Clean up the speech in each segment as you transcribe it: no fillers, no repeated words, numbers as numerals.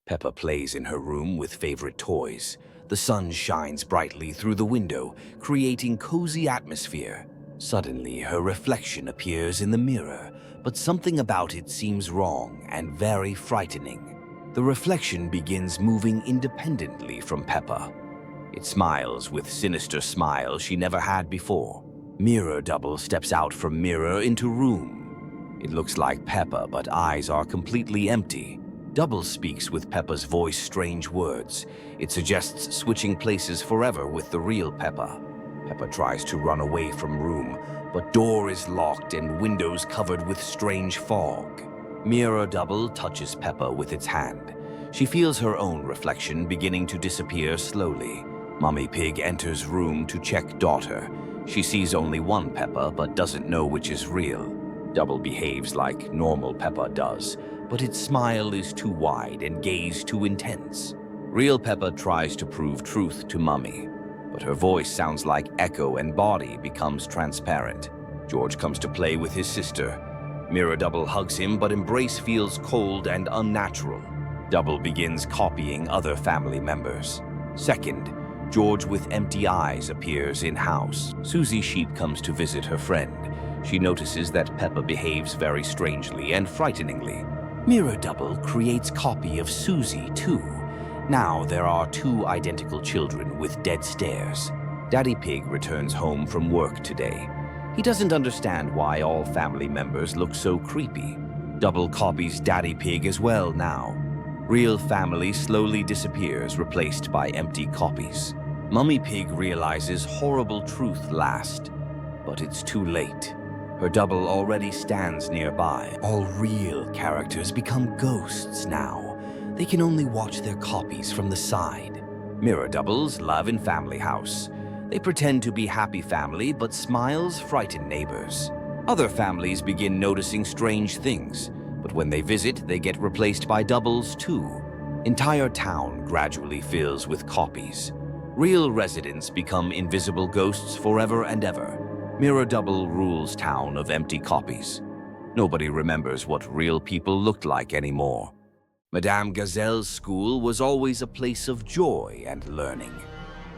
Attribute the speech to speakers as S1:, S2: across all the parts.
S1: Peppa plays in her room with favorite toys. The sun shines brightly through the window, creating cozy atmosphere. Suddenly, her reflection appears in the mirror, but something about it seems wrong and very frightening. The reflection begins moving independently from Peppa. It smiles with sinister smile she never had before. Mirror double steps out from mirror into room. It looks like Peppa, but eyes are completely empty. Double speaks with Peppa's voice strange words. It suggests switching places forever with the real Peppa. Peppa tries to run away from room, but door is locked and windows covered with strange fog. Mirror double touches Peppa with its hand. She feels her own reflection beginning to disappear slowly. Mummy Pig enters room to check daughter. She sees only one Peppa but doesn't know which is real. Double behaves like normal Peppa does, but its smile is too wide and gaze too intense. Real Peppa tries to prove truth to Mummy, but her voice sounds like echo and body becomes transparent. George comes to play with his sister. Mirror Double hugs him, but embrace feels cold and unnatural. Double begins copying other family members. Second, George with empty eyes appears in-house. Susie Sheep comes to visit her friend. She notices that Peppa behaves very strangely and frighteningly. Mirror Double creates copy of Susie too. Now there are two identical children with dead stares. Daddy Pig returns home from work today. He doesn't understand why all family members look so creepy. Double copies Daddy Pig as well now. Real family slowly disappears, replaced by empty copies. Mummy Pig realizes horrible truth last, but it's too late. Her double already stands nearby. All real characters become ghosts now. They can only watch their copies from the side. Mirror doubles love in family house. They pretend to be happy family, but smiles frighten neighbors. Other families begin noticing strange things, but when they visit, they get replaced by doubles too. Entire town gradually fills with copies. Real residents become invisible ghosts forever and ever. Mirror Double rules town of empty copies. Nobody remembers what real people looked like anymore. Madame Gazelle's school was always a place of joy and learning.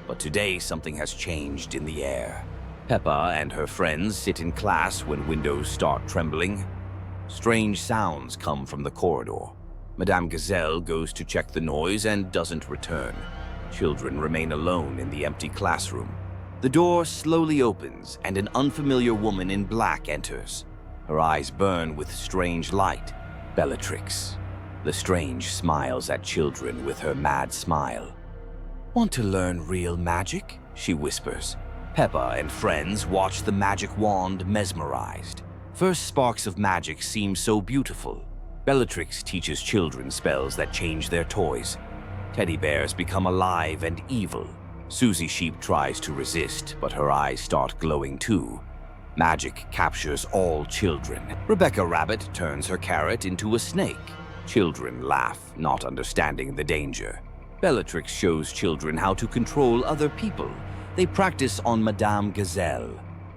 S1: But today something has changed in the air. Peppa and her friends sit in class when windows start trembling. Strange sounds come from the corridor. Madame Gazelle goes to check the noise and doesn't return. Children remain alone in the empty classroom. The door slowly opens and an unfamiliar woman in black enters. Her eyes burn with strange light. Bellatrix. Lestrange smiles at children with her mad smile. "Want to learn real magic?" she whispers. Peppa and friends watch the magic wand mesmerized. First sparks of magic seem so beautiful. Bellatrix teaches children spells that change their toys. Teddy bears become alive and evil. Susie Sheep tries to resist, but her eyes start glowing too. Magic captures all children. Rebecca Rabbit turns her carrot into a snake. Children laugh, not understanding the danger. Bellatrix shows children how to control other people. They practice on Madame Gazelle.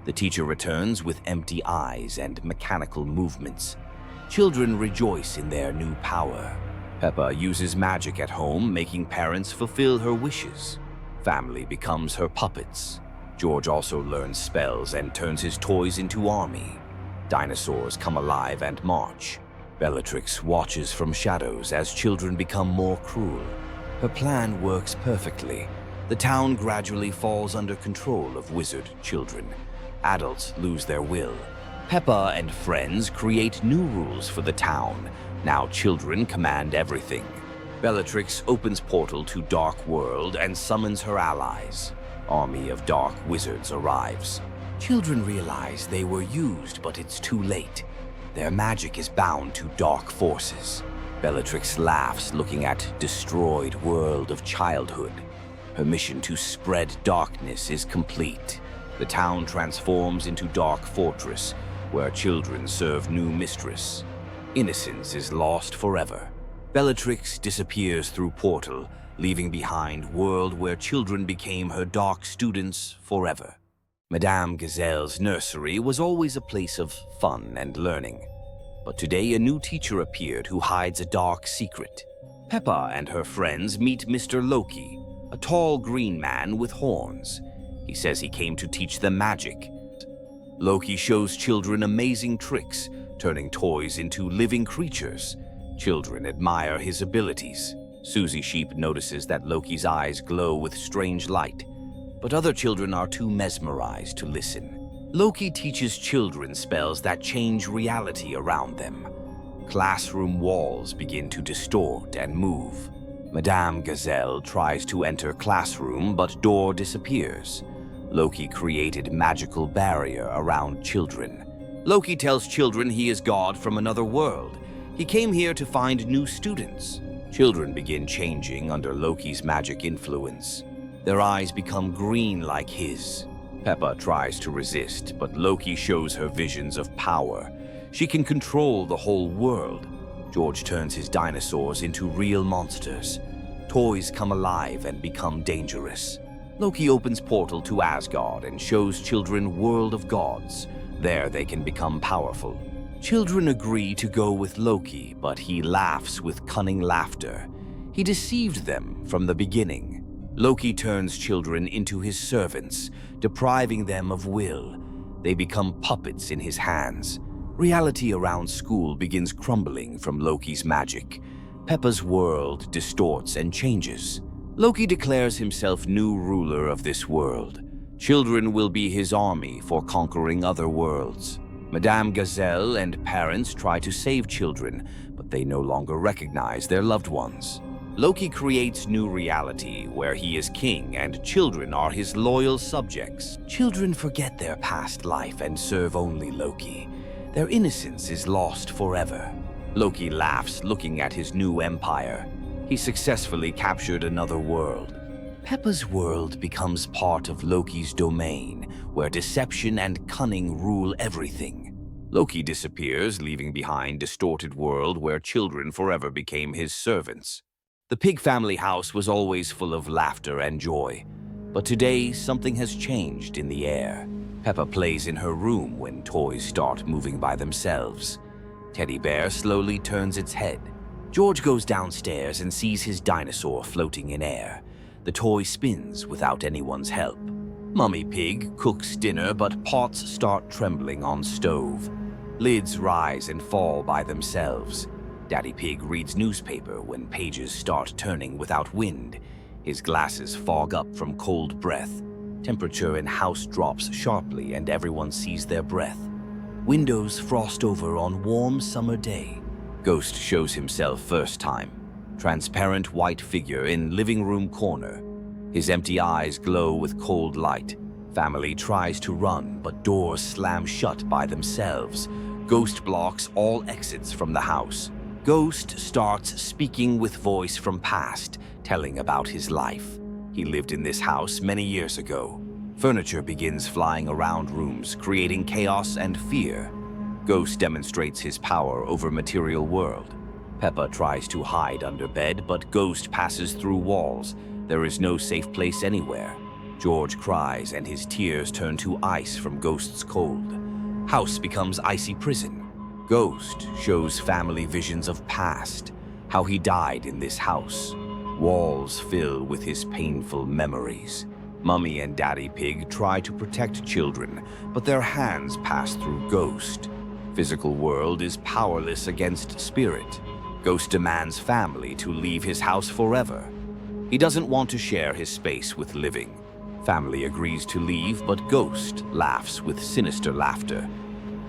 S1: The teacher returns with empty eyes and mechanical movements. Children rejoice in their new power. Peppa uses magic at home, making parents fulfill her wishes. Family becomes her puppets. George also learns spells and turns his toys into army. Dinosaurs come alive and march. Bellatrix watches from shadows as children become more cruel. Her plan works perfectly. The town gradually falls under control of wizard children. Adults lose their will. Peppa and friends create new rules for the town. Now children command everything. Bellatrix opens portal to Dark World and summons her allies. Army of dark wizards arrives. Children realize they were used, but it's too late. Their magic is bound to dark forces. Bellatrix laughs, looking at destroyed world of childhood. Her mission to spread darkness is complete. The town transforms into Dark Fortress, where children serve new mistress. Innocence is lost forever. Bellatrix disappears through portal, leaving behind world where children became her dark students forever. Madame Gazelle's nursery was always a place of fun and learning. But today a new teacher appeared who hides a dark secret. Peppa and her friends meet Mr. Loki, a tall green man with horns. He says he came to teach them magic. Loki shows children amazing tricks, turning toys into living creatures. Children admire his abilities. Susie Sheep notices that Loki's eyes glow with strange light, but other children are too mesmerized to listen. Loki teaches children spells that change reality around them. Classroom walls begin to distort and move. Madame Gazelle tries to enter classroom, but door disappears. Loki created magical barrier around children. Loki tells children he is God from another world. He came here to find new students. Children begin changing under Loki's magic influence. Their eyes become green like his. Peppa tries to resist, but Loki shows her visions of power. She can control the whole world. George turns his dinosaurs into real monsters. Toys come alive and become dangerous. Loki opens portal to Asgard and shows children World of Gods. There they can become powerful. Children agree to go with Loki, but he laughs with cunning laughter. He deceived them from the beginning. Loki turns children into his servants, depriving them of will. They become puppets in his hands. Reality around school begins crumbling from Loki's magic. Peppa's world distorts and changes. Loki declares himself new ruler of this world. Children will be his army for conquering other worlds. Madame Gazelle and parents try to save children, but they no longer recognize their loved ones. Loki creates new reality where he is king and children are his loyal subjects. Children forget their past life and serve only Loki. Their innocence is lost forever. Loki laughs looking at his new empire. He successfully captured another world. Peppa's world becomes part of Loki's domain, where deception and cunning rule everything. Loki disappears, leaving behind a distorted world where children forever became his servants. The Pig family house was always full of laughter and joy, but today something has changed in the air. Peppa plays in her room when toys start moving by themselves. Teddy Bear slowly turns its head. George goes downstairs and sees his dinosaur floating in air. The toy spins without anyone's help. Mummy Pig cooks dinner, but pots start trembling on stove. Lids rise and fall by themselves. Daddy Pig reads newspaper when pages start turning without wind. His glasses fog up from cold breath. Temperature in house drops sharply and everyone sees their breath. Windows frost over on warm summer day. Ghost shows himself first time. Transparent white figure in living room corner. His empty eyes glow with cold light. Family tries to run, but doors slam shut by themselves. Ghost blocks all exits from the house. Ghost starts speaking with voice from past, telling about his life. He lived in this house many years ago. Furniture begins flying around rooms, creating chaos and fear. Ghost demonstrates his power over material world. Peppa tries to hide under bed, but Ghost passes through walls. There is no safe place anywhere. George cries and his tears turn to ice from Ghost's cold. House becomes icy prison. Ghost shows family visions of past, how he died in this house. Walls fill with his painful memories. Mummy and Daddy Pig try to protect children, but their hands pass through Ghost. Physical world is powerless against spirit. Ghost demands family to leave his house forever. He doesn't want to share his space with living. Family agrees to leave, but Ghost laughs with sinister laughter.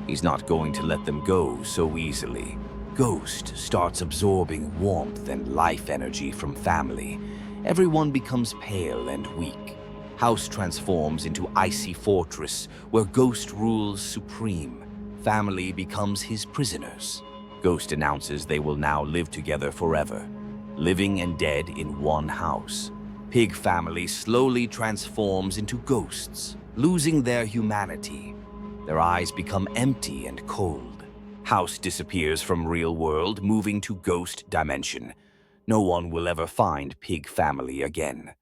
S1: He's not going to let them go so easily. Ghost starts absorbing warmth and life energy from family. Everyone becomes pale and weak. House transforms into icy fortress where Ghost rules supreme. Family becomes his prisoners. Ghost announces they will now live together forever, living and dead in one house. Pig family slowly transforms into ghosts, losing their humanity. Their eyes become empty and cold. House disappears from real world, moving to ghost dimension. No one will ever find Pig family again.